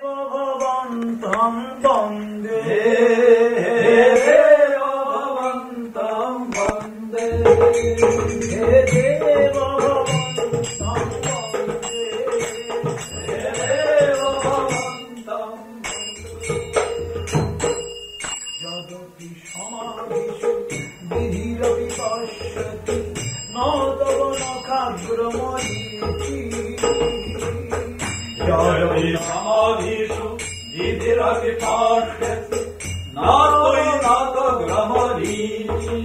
ভগবন্तं বন্দে ভগবন্तं বন্দে যদপি সমাধিষু বিধিরপি পশ্যতি ন তব নখাগ্রমরীচি যদপি সমাধিষু বিধিরপি পশ্যতি ন তগ্রমরীচি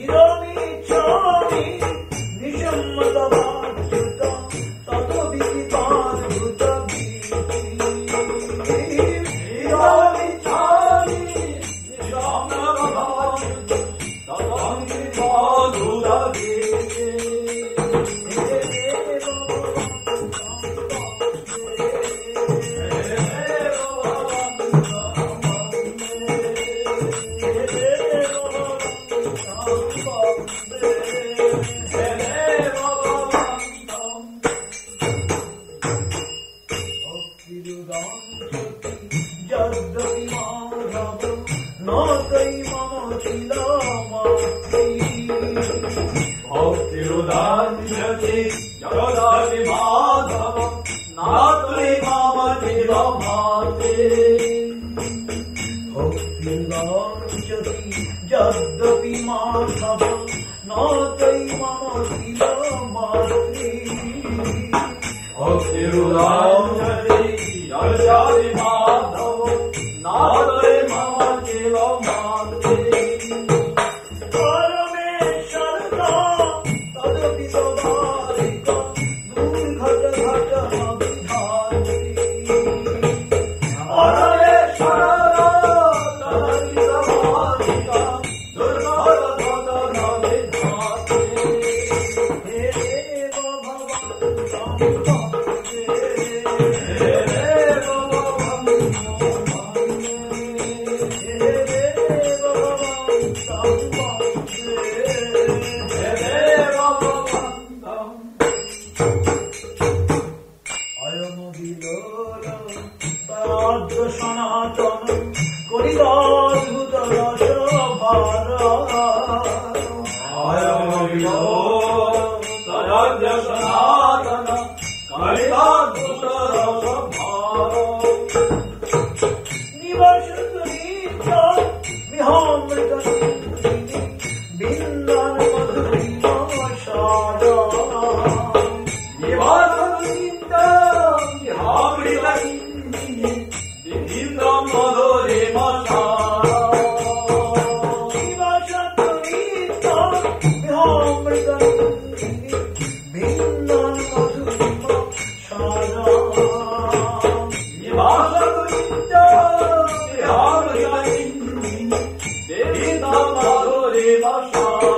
ইদমিচ্ছামি নিশম্মতমাচ্যুত ততো বিপারভূত ভক্তিরুদাঞ্জতি জগদাপি মাধব নাতুই মম জীবমাতে ভক্তিরুদাঞ্জতি যদ্যপি মাধব নতৈ মম জীবমাতে ভক্তিরুদাঞ্জতি জগদাপি মাধব নাতুই মম জীবমাতে সনাতন করিবাদ্ভুত রস ভার সনাতন করিবাদ্ভুত রস ভার নিবসত নিত্য বিহামৃত বিন্দান মধুরিমা সারা নিবসত নিত্য বিহামৃত বিন্দম মধুরিমা সারা নিবসত নিত্য বিহামৃত বিন্দান মধুরিমা সারা নিবসত নিত্য বিহামৃত বিন্দম মধুরিমা সারা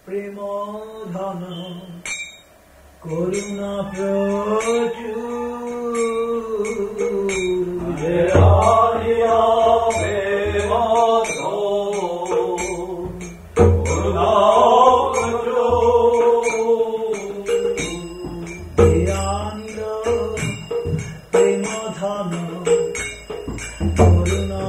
প্রেম ধন করুণা প্রেম ধন করুণা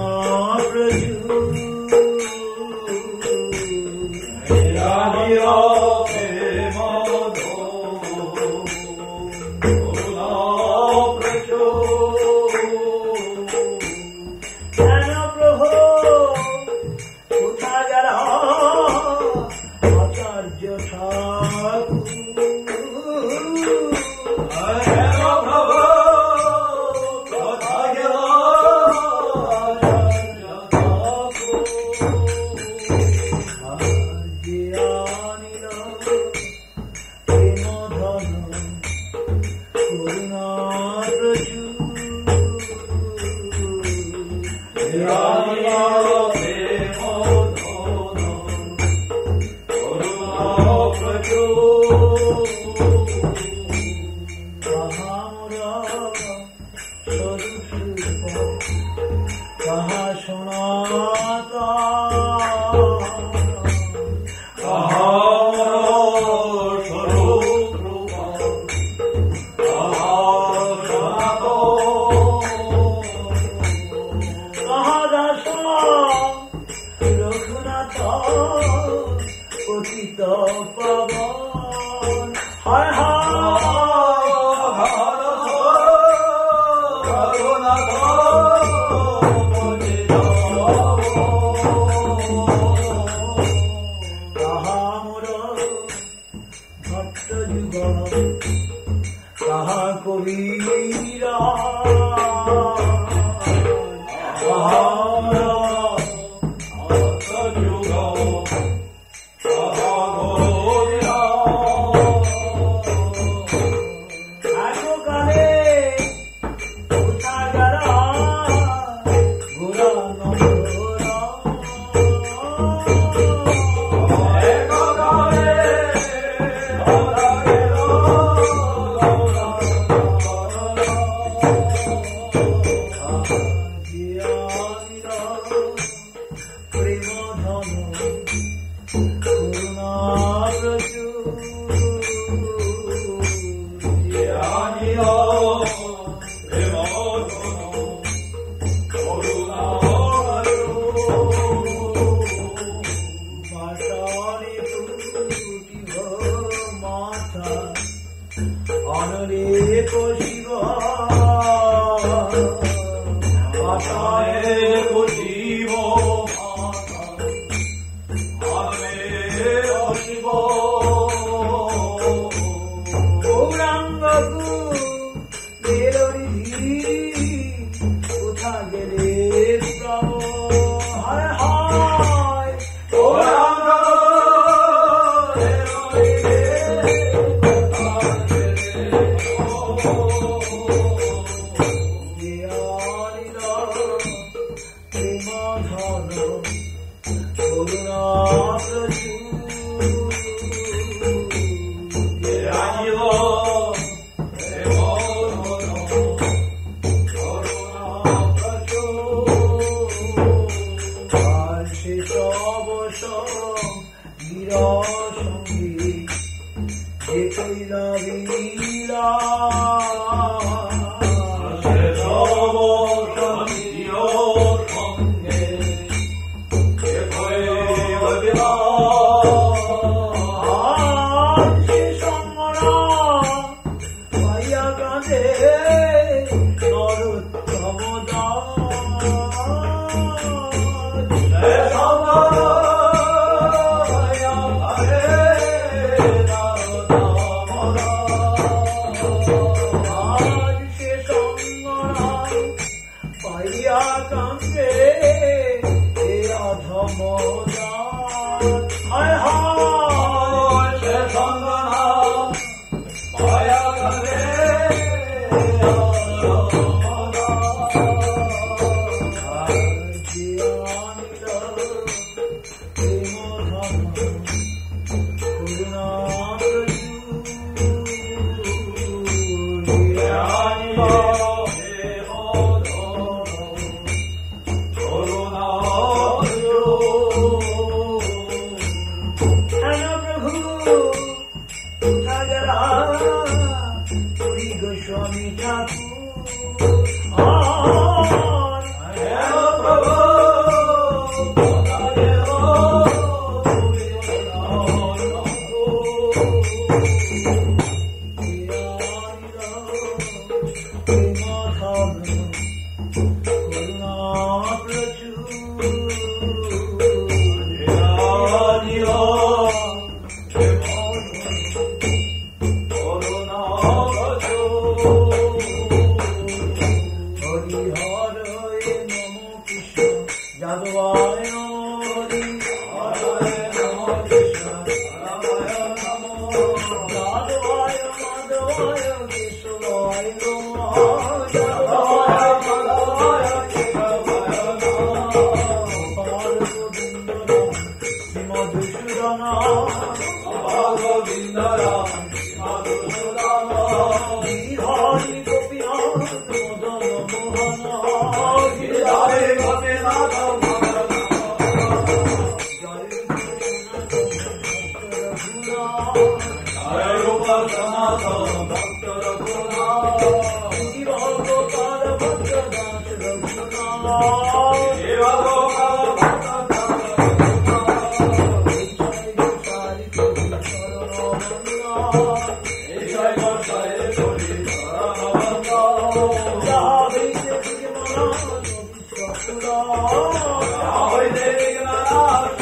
Jaya রঘুনাথ ভক্ত রঘুনাথ কি ভগবান ভক্ত দাস রঘুনাথ হে ভগবান ভক্ত দাস এই জয় বর্ষায় করি চরণ হইতে বিঘ্ননাশ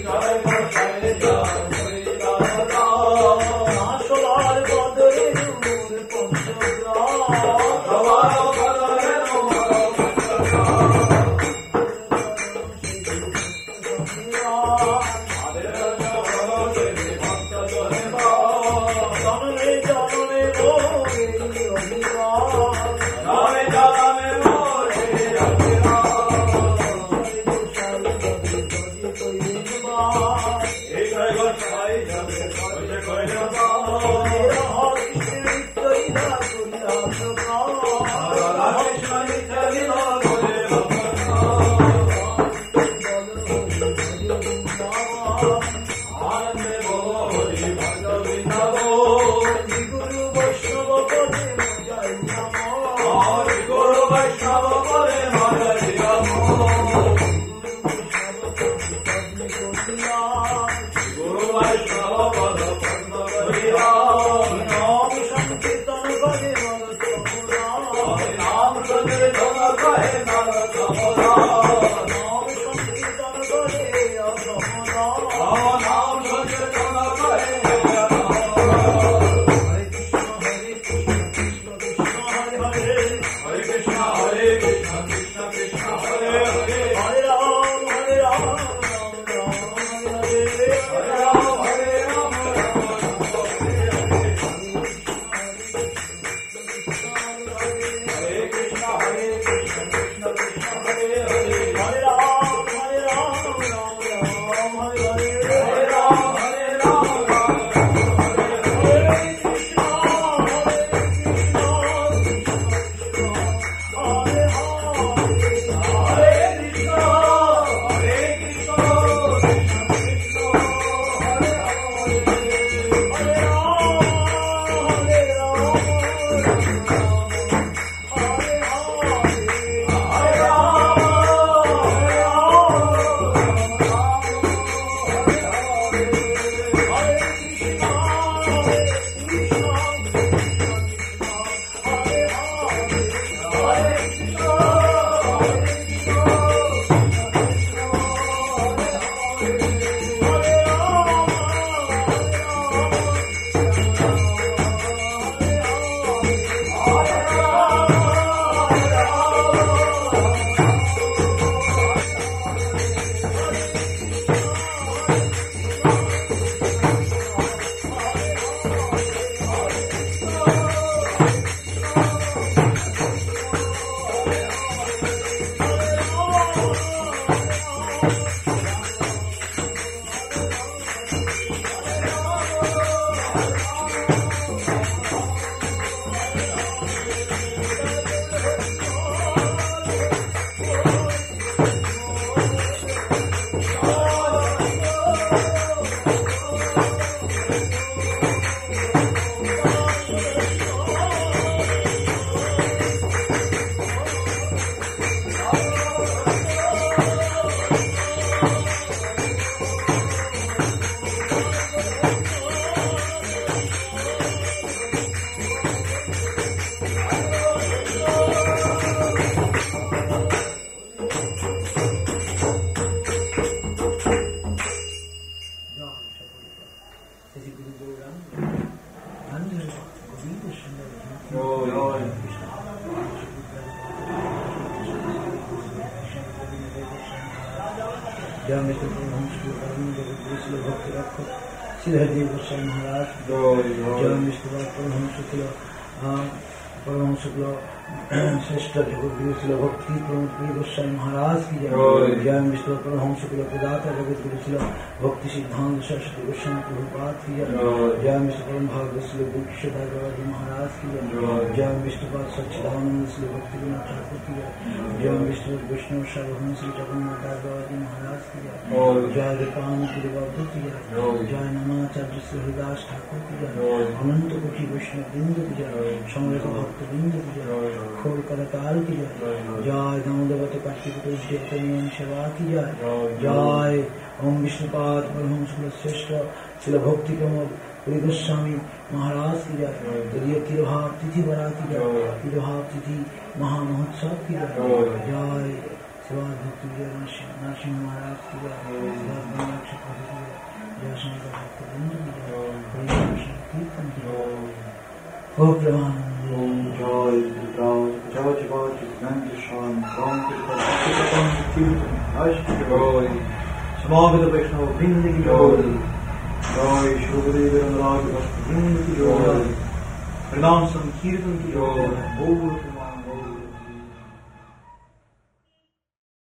জয় বর্ষায় জয় করি আসলার বদরে নূর পঞ্চগ্রাম সবার বদলে জননে জননে মোরে অভিমান নামে জানামে মোরে এই জয় বর্ষায় যাবে হইতে কইরা রাধে কৃষ্ণ নিত্য বলে আনন্দে বলো হরি ভজ বৃন্দাবন গুরু বৈষ্ণব পদে মজাই নাম হরি গুরু বৈষ্ণব করে মজরি রাম গুরু বৈষ্ণব পদ পদ্ম করিয়া নাম সংকীর্তন করে মনসুরা হরি নাম সংকীর্তন করে নর কমলা নাম সংকীর্তন করে অসমরা নাম সংকীর্তন করে হরে কৃষ্ণ কৃষ্ণ হরে হরে হরে কৃষ্ণ কৃষ্ণ কৃষ্ণ হরে হরে হরে রাম রাম রাম হরে হরে হরে রাম হরে রাম হরে কৃষ্ণ কৃষ্ণ কৃষ্ণ হরে হরে হরে রাম রাম রাম হরে হরে হরে রাম হরে রাম হরে কৃষ্ণ হরে কৃষ্ণ হরে কৃষ্ণ হরে কৃষ্ণ কৃষ্ণ কৃষ্ণ হরে হরে হরে श्री हरिदेव गोस्वामी महाराज जय विष्णु परमहंस परम शुक्ल श्रेष्ठ जगत गुरु श्री भक्ति प्रमोद प्रिय गोस्वामी महाराज की जय। जय विष्णु परम शुक्ल प्रदाता जगत गुरु श्री भक्ति सिद्धांत सरस्वती गोस्वामी प्रभुपाद की जय। जय विष्णु परम भागवत श्री बुद्धदास महाराज की जय। जय विष्णुपाद सच्चिदानंद श्री भक्ति विनोद ठाकुर की जय। जय विष्णु विष्णु सर्वभौम श्री जगन्नाथ दास महाराज की जय। जय कृपान की जय। जय नमाचार्य श्री हरिदास ठाकुर की जय। अनंत कोटि वैष्णव वृंद की जय। समृद्ध भक्त वृंद की जय। खोल कलाकार की जय। जय दामोदर कार्तिक नियम सेवा की जय। जय ओम विष्णुपाद परम श्रेष्ठ श्री भक्ति प्रमोद प्रिय गोस्वामी महाराज की जय। यदि तिरुभाव तिथि बड़ा की जय। तिरुभाव तिथि महामहोत्सव की जय। जय शिवाज भक्ति जय नरसिंह महाराज की जय। जय शंकर भक्त वृंद की जय। कीर्तन की जय। ओ प्रमाण Joy, Joy, Joy, Joy, Nandishan, Ram Kirtan, Joy, Samagata Vaishnava Vrinda ki Joy, Joy, Shubhadev Ramakrishna Vrinda ki Joy, Pranam Sankirtan ki Joy,